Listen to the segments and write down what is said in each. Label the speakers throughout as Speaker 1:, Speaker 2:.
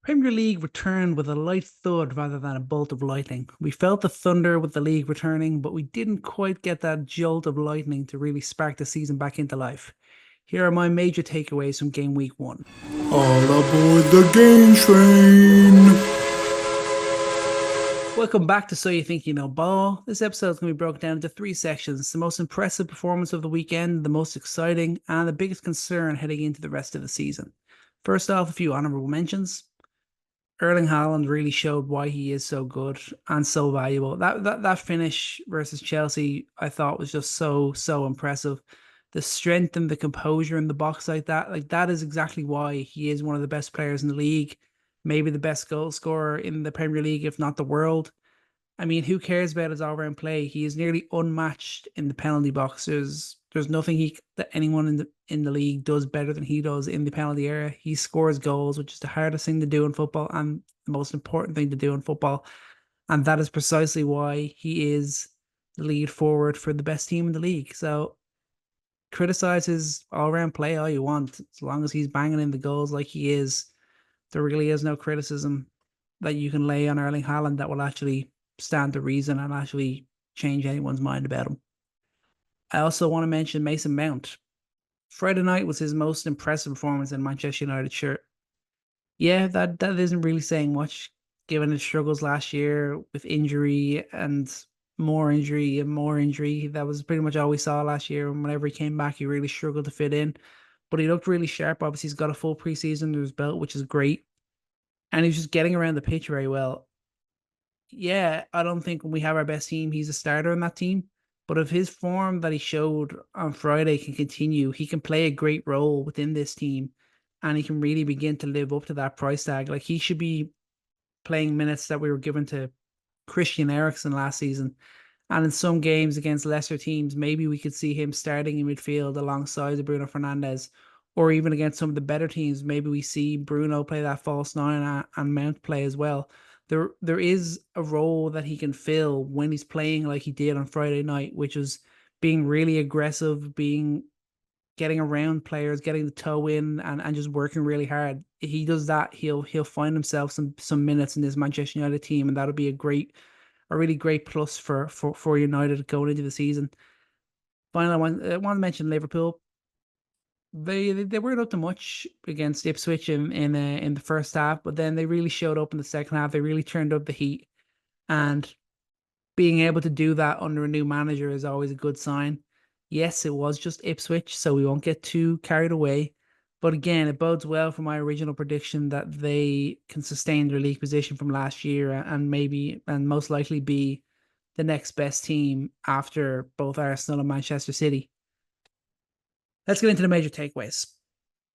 Speaker 1: Premier League returned with a light thud rather than a bolt of lightning. We felt the thunder with the league returning, but we didn't quite get that jolt of lightning to really spark the season back into life. Here are my major takeaways from game week 1.
Speaker 2: All aboard the game train.
Speaker 1: Welcome back to So You Think You Know Ball. This episode is going to be broken down into 3 sections: the most impressive performance of the weekend, the most exciting, and the biggest concern heading into the rest of the season. First off, a few honourable mentions. Erling Haaland really showed why he is so good and so valuable. That finish versus Chelsea, I thought, was just so impressive. The strength and the composure in the box like that is exactly why he is one of the best players in the league, maybe the best goal scorer in the Premier League, if not the world. I mean, who cares about his all-round play? He is nearly unmatched in the penalty box. There's nothing that anyone in the league does better than he does in the penalty area. He scores goals, which is the hardest thing to do in football and the most important thing to do in football. And that is precisely why he is the lead forward for the best team in the league. So criticize his all-round play all you want, as long as he's banging in the goals like he is. There really is no criticism that you can lay on Erling Haaland that will actually stand to reason and actually change anyone's mind about him. I also want to mention Mason Mount. Friday night was his most impressive performance in Manchester United shirt. Yeah, that isn't really saying much given his struggles last year with injury and more injury and more injury. That was pretty much all we saw last year. And whenever he came back, he really struggled to fit in. But he looked really sharp. Obviously, he's got a full preseason under his belt, which is great. And he was just getting around the pitch very well. Yeah, I don't think when we have our best team, he's a starter in that team. But if his form that he showed on Friday can continue, he can play a great role within this team and he can really begin to live up to that price tag. Like he should be playing minutes that we were given to Christian Eriksen last season. And in some games against lesser teams, maybe we could see him starting in midfield alongside Bruno Fernandes, or even against some of the better teams, maybe we see Bruno play that false nine and Mount play as well. There is a role that he can fill when he's playing like he did on Friday night, which was being really aggressive, getting around players, getting the toe in and just working really hard. If he does that, he'll find himself some minutes in this Manchester United team, and that'll be a really great plus for United going into the season. Finally, I want to mention Liverpool. They weren't up to much against Ipswich in the first half, but then they really showed up in the second half. They really turned up the heat, and being able to do that under a new manager is always a good sign. Yes, it was just Ipswich, so we won't get too carried away. But again, it bodes well for my original prediction that they can sustain their league position from last year and most likely be the next best team after both Arsenal and Manchester City. Let's get into the major takeaways.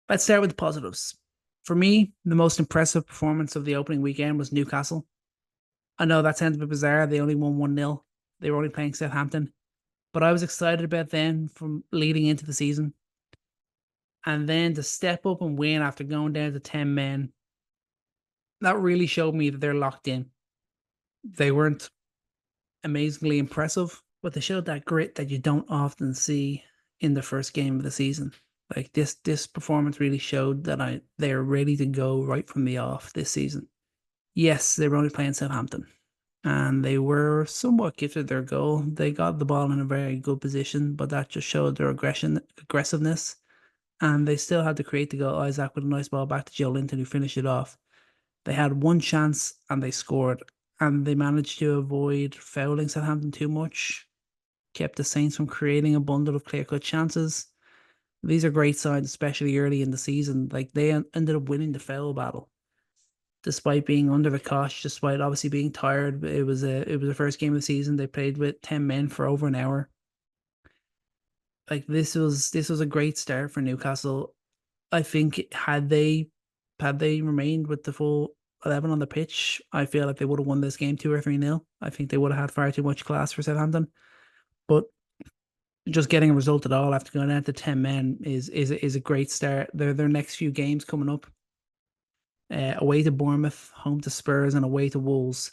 Speaker 1: Let's start with the positives. For me, the most impressive performance of the opening weekend was Newcastle. I know that sounds a bit bizarre. They only won 1-0. They were only playing Southampton. But I was excited about them from leading into the season. And then to step up and win after going down to 10 men, that really showed me that they're locked in. They weren't amazingly impressive, but they showed that grit that you don't often see in the first game of the season. Like this performance really showed that they're ready to go right from the off this season. Yes, they were only playing Southampton, and they were somewhat gifted their goal. They got the ball in a very good position, but that just showed their aggressiveness. And they still had to create the goal. Isaac with a nice ball back to Joe Linton, who finished it off. They had one chance and they scored, and they managed to avoid fouling Southampton too much. Kept the Saints from creating a bundle of clear-cut chances. These are great signs, especially early in the season. Like they ended up winning the foul battle, despite being under the cosh, despite obviously being tired. It was the first game of the season. They played with 10 men for over an hour. Like this was a great start for Newcastle. I think had they remained with the full 11 on the pitch, I feel like they would have won this game 2 or 3-0. I think they would have had far too much class for Southampton. But just getting a result at all after going down to 10 men is a great start. Their next few games coming up, away to Bournemouth, home to Spurs, and away to Wolves.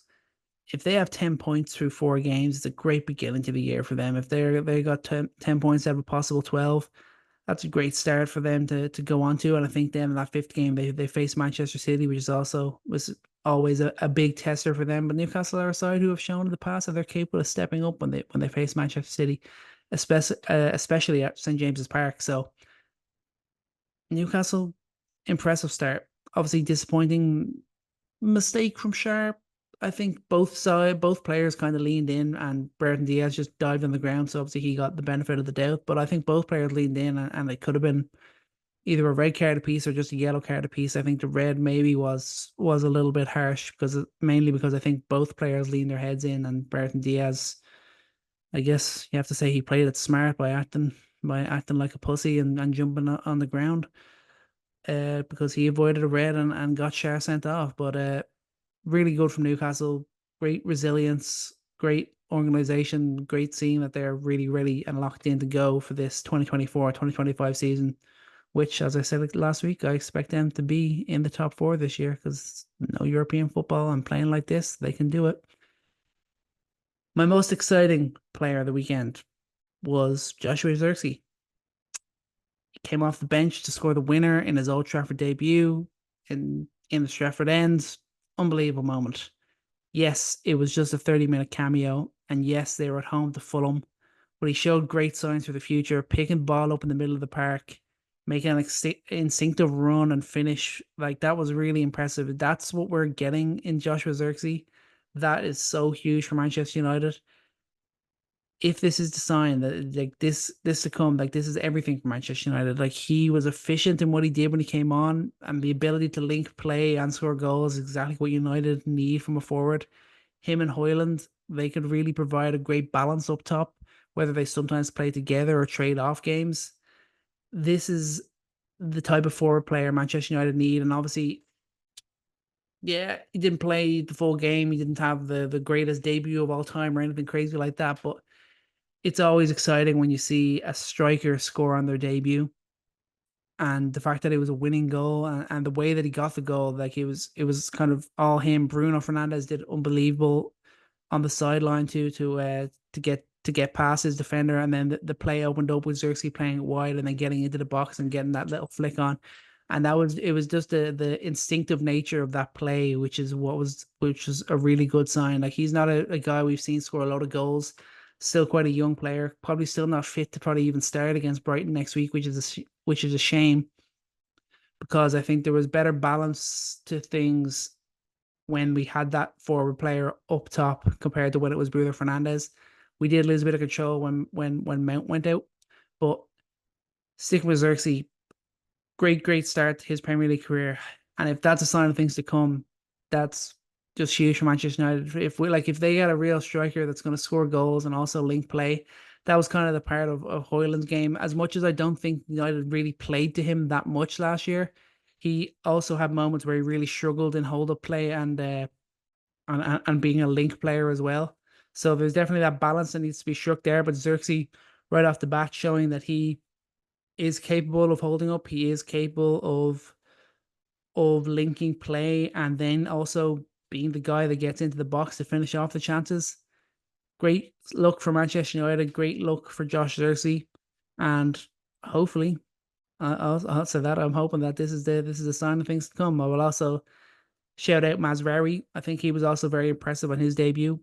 Speaker 1: If they have 10 points through 4 games, it's a great beginning to the year for them. If they got 10 points out of a possible 12, that's a great start for them to go on to. And I think then in that fifth game they face Manchester City, which is also was always a big tester for them. But Newcastle are a side who have shown in the past that they're capable of stepping up when they face Manchester City, especially at St James's Park. So Newcastle, impressive start. Obviously disappointing mistake from Sharp. I think both players kind of leaned in, and Brereton Diaz just dived on the ground. So obviously he got the benefit of the doubt. But I think both players leaned in, and it could have been either a red card apiece or just a yellow card apiece. I think the red maybe was a little bit harsh mainly because I think both players leaned their heads in, and Brereton Diaz, I guess you have to say he played it smart by acting like a pussy and jumping on the ground. Because he avoided a red and got Shar sent off. But really good from Newcastle. Great resilience, great organization, great seeing that they're really ready and locked in to go for this 2024-2025 season, which, as I said last week, I expect them to be in the top four this year because no European football and playing like this, they can do it. My most exciting player of the weekend was Joshua Zirkzee. He came off the bench to score the winner in his Old Trafford debut in the Stratford End. Unbelievable moment. Yes, it was just a 30-minute cameo, and yes, they were at home to Fulham, but he showed great signs for the future, picking the ball up in the middle of the park, making an instinctive run and finish. Like, that was really impressive. That's what we're getting in Joshua Zirkzee. That is so huge for Manchester United. If this is the sign that like this to come, like this is everything for Manchester United. Like, he was efficient in what he did when he came on, and the ability to link play and score goals is exactly what United need from a forward. Him and Haaland, they could really provide a great balance up top, whether they sometimes play together or trade off games. This is the type of forward player Manchester United need. And obviously, yeah, he didn't play the full game. He didn't have the greatest debut of all time or anything crazy like that. But it's always exciting when you see a striker score on their debut. And the fact that it was a winning goal, and the way that he got the goal, like it was kind of all him. Bruno Fernandes did unbelievable on the sideline to get past his defender, and then the play opened up with Xerxes playing it wide and then getting into the box and getting that little flick on. And it was just the instinctive nature of that play, which was a really good sign. Like, he's not a guy we've seen score a lot of goals. Still quite a young player, probably still not fit to probably even start against Brighton next week, which is a shame, because I think there was better balance to things when we had that forward player up top compared to when it was Bruno Fernandes. We did lose a bit of control when Mount went out, but sticking with Xerxes, great start to his Premier League career. And if that's a sign of things to come, that's just huge for Manchester United. If they got a real striker that's going to score goals and also link play, that was kind of the part of Hoyland's game. As much as I don't think United really played to him that much last year, he also had moments where he really struggled in hold up play and being a link player as well. So there's definitely that balance that needs to be struck there. But Xerxes, right off the bat, showing that he is capable of holding up. He is capable of linking play and then also being the guy that gets into the box to finish off the chances. Great look for Manchester United. Great look for Josh Xerxes, and hopefully, I'll say that I'm hoping that this is a sign of things to come. I will also shout out Mazraoui. I think he was also very impressive on his debut.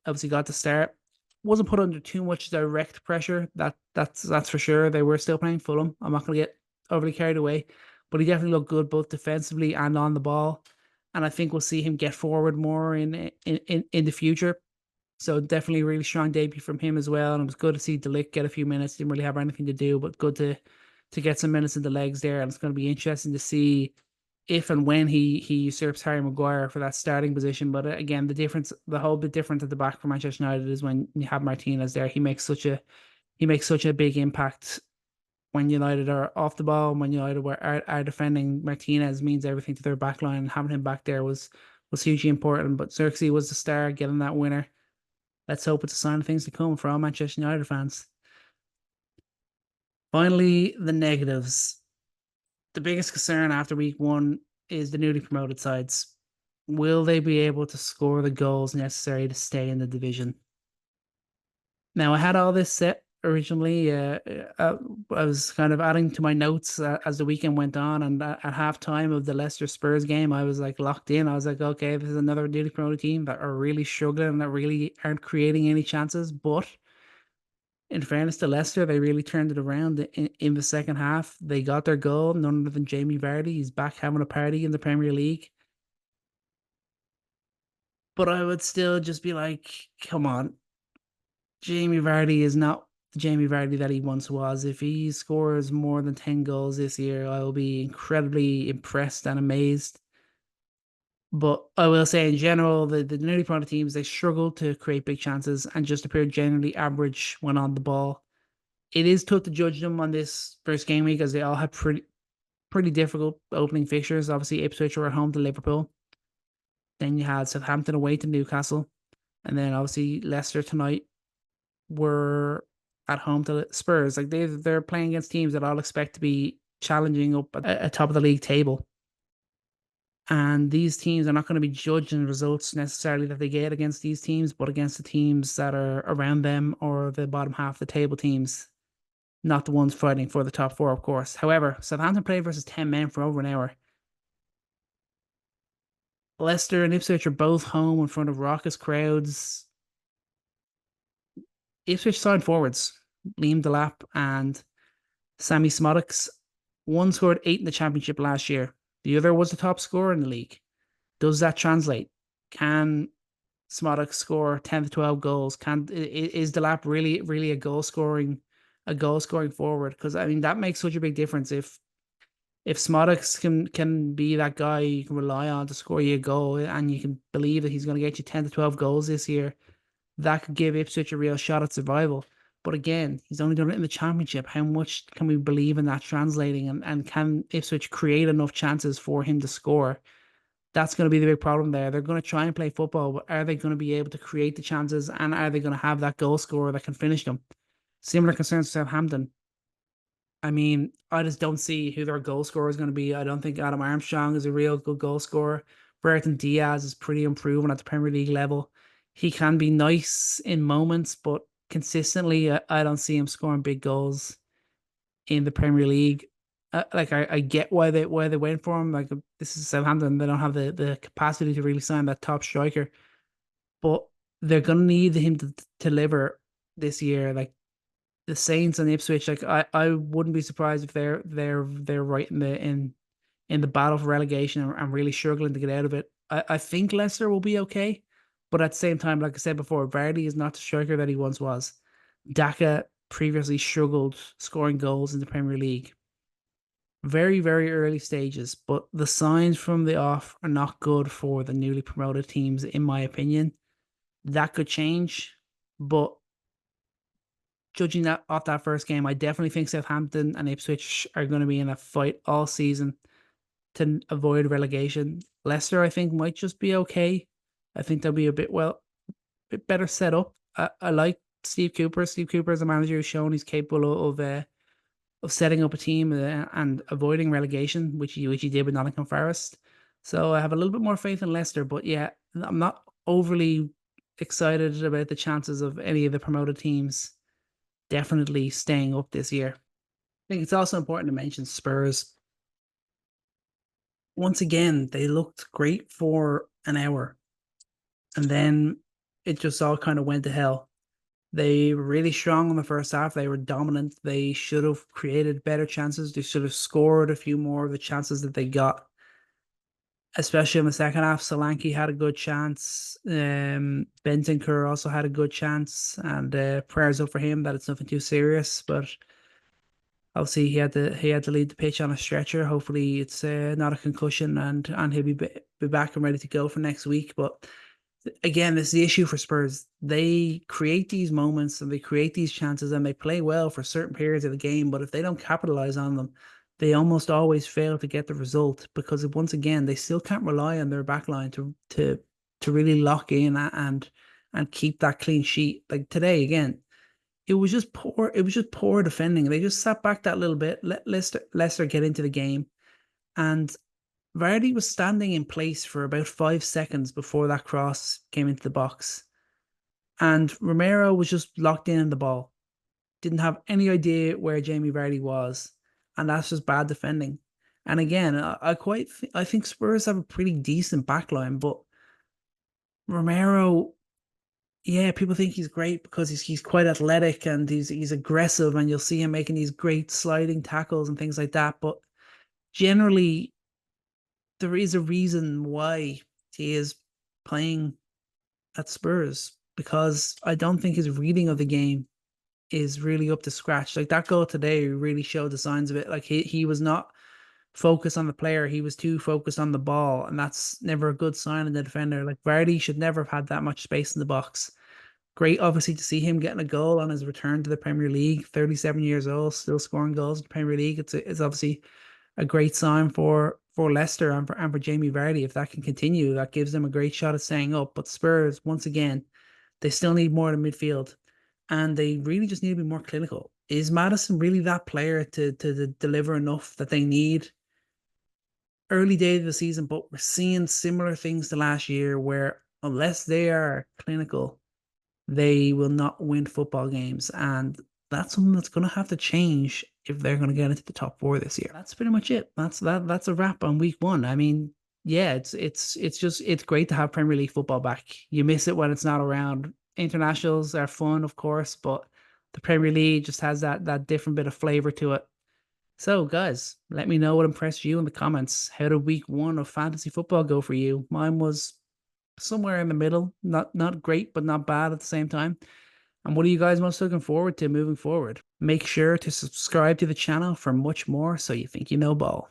Speaker 1: Obviously got to start. Wasn't put under too much direct pressure. That's for sure. They were still playing Fulham. I'm not going to get overly carried away, but he definitely looked good both defensively and on the ball. And I think we'll see him get forward more in the future. So definitely a really strong debut from him as well. And it was good to see De Ligt get a few minutes. Didn't really have anything to do, but good to get some minutes in the legs there. And it's going to be interesting to see if and when he usurps Harry Maguire for that starting position. But again, the whole bit different at the back for Manchester United is when you have Martinez there. He makes such a big impact when United are off the ball. When United are defending, Martinez means everything to their back line. And having him back there was hugely important. But Xerxes was the star, getting that winner. Let's hope it's a sign of things to come for all Manchester United fans. Finally, the negatives. The biggest concern after week one is the newly promoted sides. Will they be able to score the goals necessary to stay in the division? Now, I had all this set originally. I was kind of adding to my notes as the weekend went on, and at halftime of the Leicester Spurs game, I was like locked in. I was like, okay, this is another newly promoted team that are really struggling and that really aren't creating any chances. But in fairness to Leicester, they really turned it around in the second half. They got their goal, none other than Jamie Vardy. He's back having a party in the Premier League. But I would still just be like, come on, Jamie Vardy is not the Jamie Vardy that he once was. If he scores more than 10 goals this year, I will be incredibly impressed and amazed. But I will say, in general, the newly promoted teams, they struggle to create big chances and just appear generally average when on the ball. It is tough to judge them on this first game week as they all had pretty difficult opening fixtures. Obviously, Ipswich were at home to Liverpool. Then you had Southampton away to Newcastle. And then obviously Leicester tonight were at home to Spurs. Like they're playing against teams that I'll expect to be challenging up at top of the league table. And these teams are not going to be judging the results necessarily that they get against these teams, but against the teams that are around them or the bottom half of the table teams, not the ones fighting for the top four, of course. However, Southampton played versus 10 men for over an hour. Leicester and Ipswich are both home in front of raucous crowds. Ipswich signed forwards, Liam Delap and Sammy Smodix. One scored 8 in the championship last year. The other was the top scorer in the league. Does that translate? Can Smodix score 10 to 12 goals? Is Delap really a goal scoring forward? Because I mean that makes such a big difference. If Smodix can be that guy you can rely on to score you a goal and you can believe that he's going to get you 10 to 12 goals this year, that could give Ipswich a real shot at survival. But again, he's only done it in the championship. How much can we believe in that translating? And can Ipswich create enough chances for him to score? That's going to be the big problem there. They're going to try and play football, but are they going to be able to create the chances? And are they going to have that goal scorer that can finish them? Similar concerns to Southampton. I mean, I just don't see who their goal scorer is going to be. I don't think Adam Armstrong is a real good goal scorer. Brereton Diaz is pretty improving at the Premier League level. He can be nice in moments, but consistently, I don't see him scoring big goals in the Premier League. I get why they went for him. Like this is Southampton, they don't have the capacity to really sign that top striker, but they're gonna need him to deliver this year. Like the Saints and Ipswich, like I wouldn't be surprised if they're right in the battle for relegation and really struggling to get out of it. I think Leicester will be okay, but at the same time, like I said before, Vardy is not the striker that he once was. Daka previously struggled scoring goals in the Premier League. Very, very early stages, but the signs from the off are not good for the newly promoted teams, in my opinion. That could change, but judging that off that first game, I definitely think Southampton and Ipswich are going to be in a fight all season to avoid relegation. Leicester, I think, might just be okay. I think they'll be a bit better set up. I like Steve Cooper. Steve Cooper is a manager who's shown he's capable of setting up a team and avoiding relegation, which he did with Nottingham Forest. So I have a little bit more faith in Leicester, but yeah, I'm not overly excited about the chances of any of the promoted teams definitely staying up this year. I think it's also important to mention Spurs. Once again, they looked great for an hour, and then it just all kind of went to hell. They were really strong in the first half. They were dominant. They should have created better chances. They should have scored a few more of the chances that they got. Especially in the second half, Solanke had a good chance. Bentancur also had a good chance, and prayers up for him that it's nothing too serious. But obviously, he had to lead the pitch on a stretcher. Hopefully, it's not a concussion, and he'll be back and ready to go for next week. But again, this is the issue for Spurs. They create these moments and they create these chances and they play well for certain periods of the game. But if they don't capitalize on them, they almost always fail to get the result because once again, they still can't rely on their backline to really lock in and keep that clean sheet. Like today, again, it was just poor. It was just poor defending. They just sat back that little bit, let Leicester get into the game, and Vardy was standing in place for about 5 seconds before that cross came into the box. And Romero was just locked in the ball. didn't have any idea where Jamie Vardy was, and that's just bad defending. And again, I think Spurs have a pretty decent backline, but Romero, yeah, people think he's great because he's quite athletic and he's aggressive, and you'll see him making these great sliding tackles and things like that. But generally, there is a reason why he is playing at Spurs, because I don't think his reading of the game is really up to scratch. Like that goal today really showed the signs of it. Like he was not focused on the player, he was too focused on the ball, and that's never a good sign in the defender. Like Vardy should never have had that much space in the box. Great, obviously, to see him getting a goal on his return to the Premier League. 37 years old, still scoring goals in the Premier League. It's obviously a great sign for Leicester and for Jamie Vardy. If that can continue, that gives them a great shot at staying up. But Spurs, once again, they still need more in midfield, and they really just need to be more clinical. Is Madison really that player to deliver enough that they need? Early days of the season, but we're seeing similar things to last year where unless they are clinical, they will not win football games. And that's something that's going to have to change if they're going to get into the top four this year. That's pretty much it. That's a wrap on week one. I mean, yeah, it's great to have Premier League football back. You miss it when it's not around. Internationals are fun, of course, but the Premier League just has that different bit of flavor to it. So, guys, let me know what impressed you in the comments. How did week one of fantasy football go for you? Mine was somewhere in the middle, not great, but not bad at the same time. And what are you guys most looking forward to moving forward? Make sure to subscribe to the channel for much more so you think you know ball.